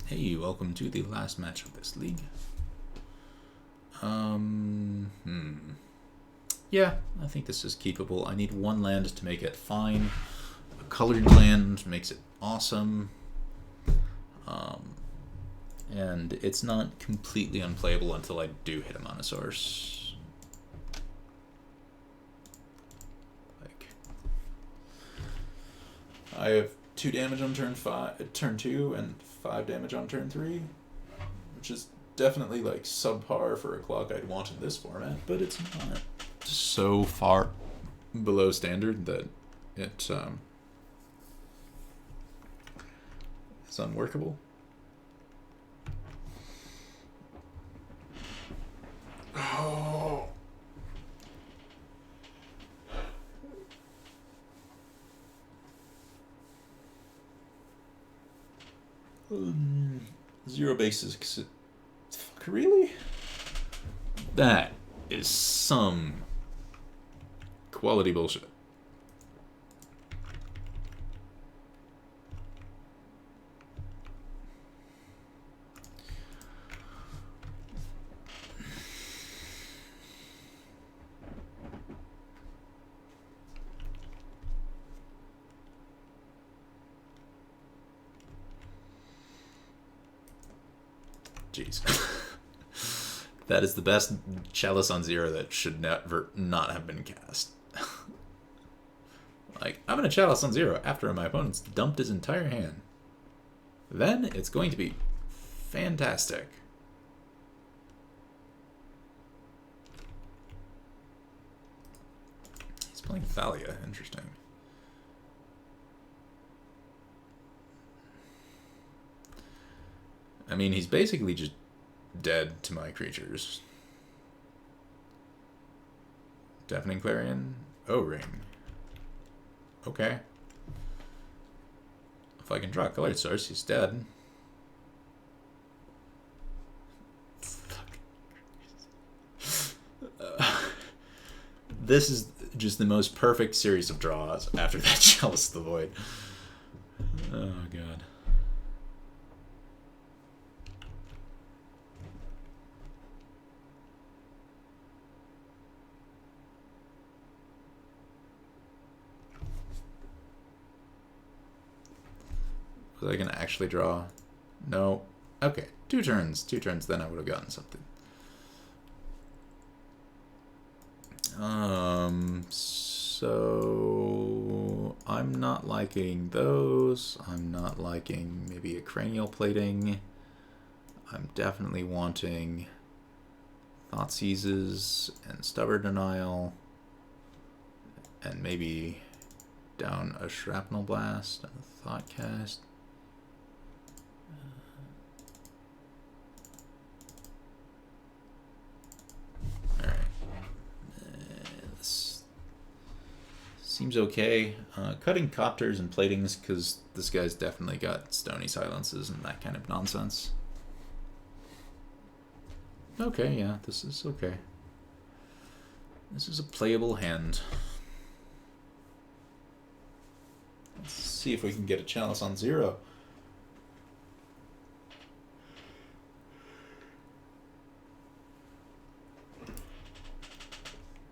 Hey, welcome to the last match of this league. Yeah, I think this is keepable. I need one land to make it fine. A colored land makes it awesome. And it's not completely unplayable until I do hit a mana source. Like, I have 2 damage on turn 2, and 5 damage on turn 3, which is definitely like subpar for a clock I'd want in this format, but it's not so far below standard that it is unworkable. Oh. Zero basics. Fuck, really? That is some quality bullshit. Jeez. That is the best Chalice on 0 that should never not have been cast. Like, I'm gonna Chalice on 0 after my opponent's dumped his entire hand. Then it's going to be fantastic. He's playing Thalia. Interesting. I mean, he's basically just dead to my creatures. Deafening Clarion. O-Ring. Okay. If I can draw a colored source, he's dead. Fuck. This is just the most perfect series of draws after that Chalice the Void. Oh, God. Was I gonna actually draw? No. Okay, 2 turns. 2 turns, then I would have gotten something. So I'm not liking those. I'm not liking maybe a cranial plating. I'm definitely wanting Thoughtseizes and Stubborn Denial, and maybe down a Shrapnel Blast and a Thoughtcast. Seems okay. Cutting Copters and Platings, because this guy's definitely got Stony Silences and that kind of nonsense. Okay, yeah, this is okay. This is a playable hand. Let's see if we can get a Chalice on 0.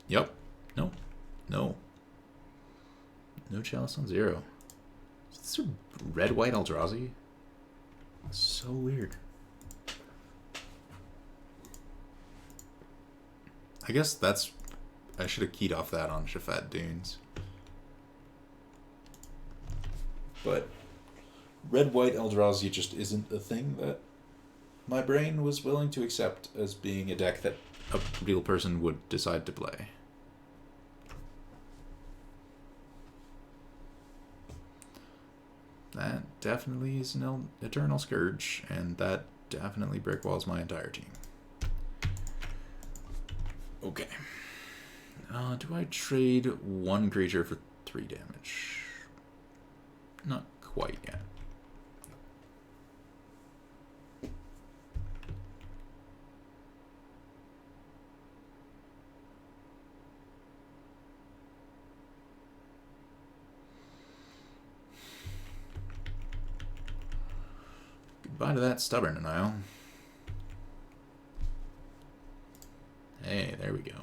Yep. No. No. No Chalice on 0. Is this a red-white Eldrazi? It's so weird. I guess that's... I should have keyed off that on Shafat Dunes. But red-white Eldrazi just isn't a thing that my brain was willing to accept as being a deck that a real person would decide to play. That definitely is an Eternal Scourge, and that definitely brickwalls my entire team. Okay. Do I trade 1 creature for 3 damage? Not quite yet. Goodbye to that stubborn denial. Hey, there we go.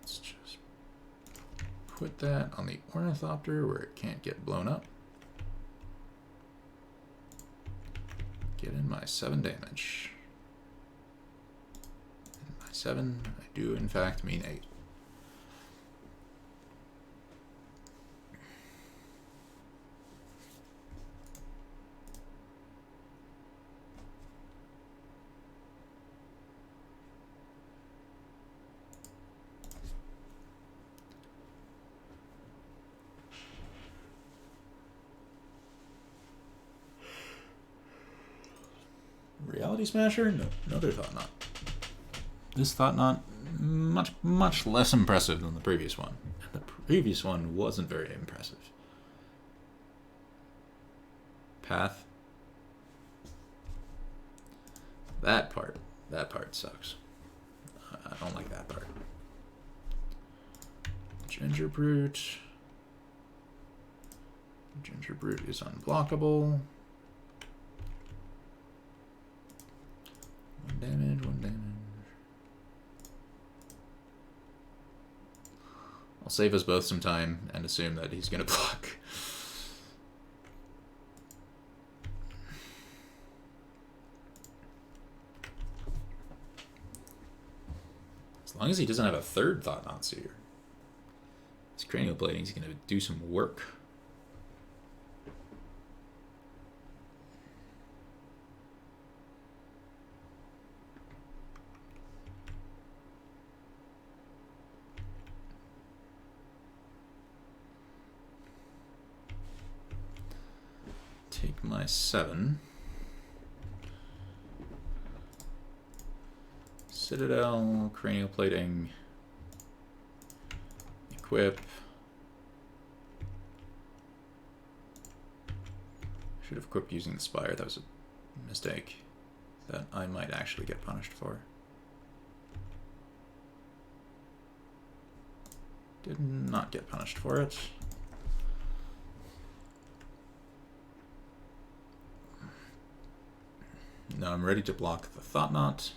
Let's just put that on the Ornithopter where it can't get blown up. Get in my 7 damage. And by 7, I do in fact mean 8. Reality Smasher? No, another Thought Knot. This Thought Knot, much less impressive than the previous one. And the previous one wasn't very impressive. Path. That part sucks. I don't like that part. Ginger Brute. Ginger Brute is unblockable. 1 damage, 1 damage. I'll save us both some time and assume that he's gonna block. As long as he doesn't have a third Thought Knot Seer. His cranial plating is gonna do some work. Take my 7. Citadel, cranial plating, equip. Should have equipped using the Spire. That was a mistake that I might actually get punished for. Did not get punished for it. Now I'm ready to block the Thought Knot.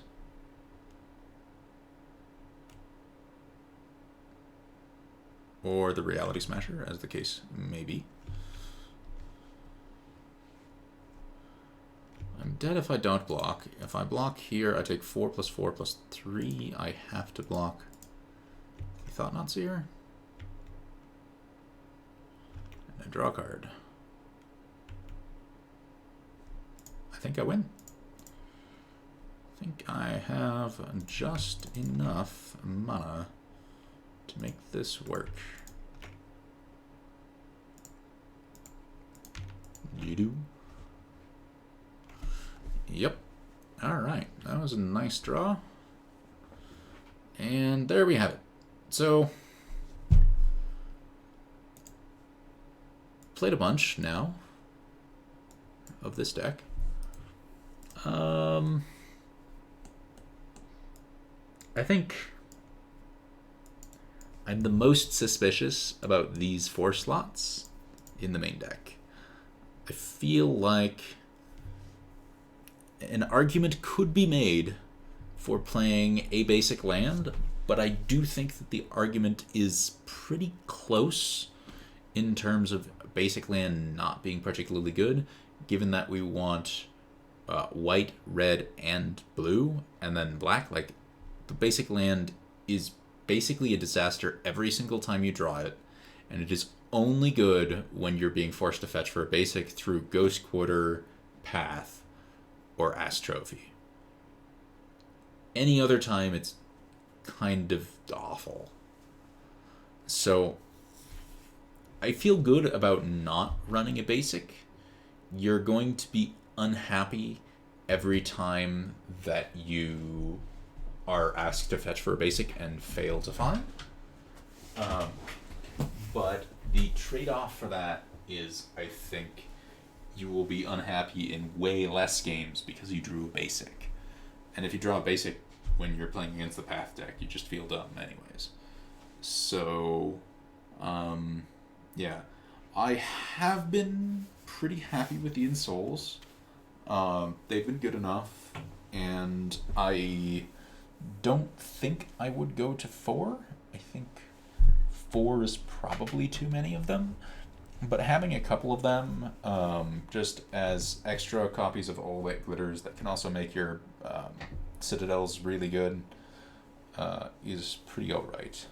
Or the Reality Smasher, as the case may be. I'm dead if I don't block. If I block here, I take 4 + 4 + 3. I have to block the Thought Knot Seer. And I draw a card. I think I win. I think I have just enough mana to make this work. You do? Yep. Alright, that was a nice draw. And there we have it. So, played a bunch now of this deck. I think I'm the most suspicious about these 4 slots in the main deck. I feel like an argument could be made for playing a basic land, but I do think that the argument is pretty close in terms of basic land not being particularly good, given that we want white, red, and blue, and then black. Like, the basic land is basically a disaster every single time you draw it, and it is only good when you're being forced to fetch for a basic through Ghost Quarter, Path, or Ass Trophy. Any other time, it's kind of awful. So, I feel good about not running a basic. You're going to be unhappy every time that you are asked to fetch for a basic and fail to find. But the trade-off for that is, I think, you will be unhappy in way less games because you drew a basic. And if you draw a basic when you're playing against the Path deck, you just feel dumb anyways. So, yeah. I have been pretty happy with the Insouls. They've been good enough, and I don't think I would go to 4. I think 4 is probably too many of them. But having a couple of them, just as extra copies of All White Glitters that can also make your Citadels really good, is pretty alright.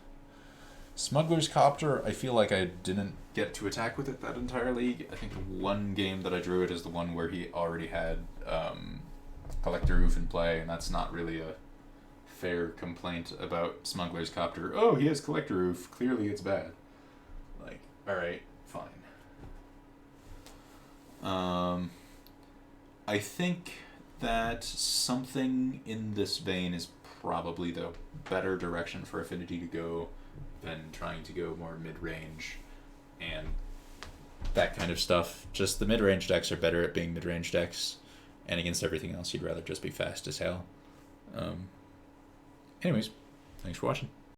Smuggler's Copter, I feel like I didn't get to attack with it that entirely. I think the one game that I drew it is the one where he already had Collector Roof in play, and that's not really a fair complaint about Smuggler's Copter. Oh, he has Collector Roof. Clearly it's bad. Like, alright, fine. I think that something in this vein is probably the better direction for Affinity to go than trying to go more mid-range and that kind of stuff. Just the mid-range decks are better at being mid-range decks, and against everything else you'd rather just be fast as hell. Anyways, thanks for watching.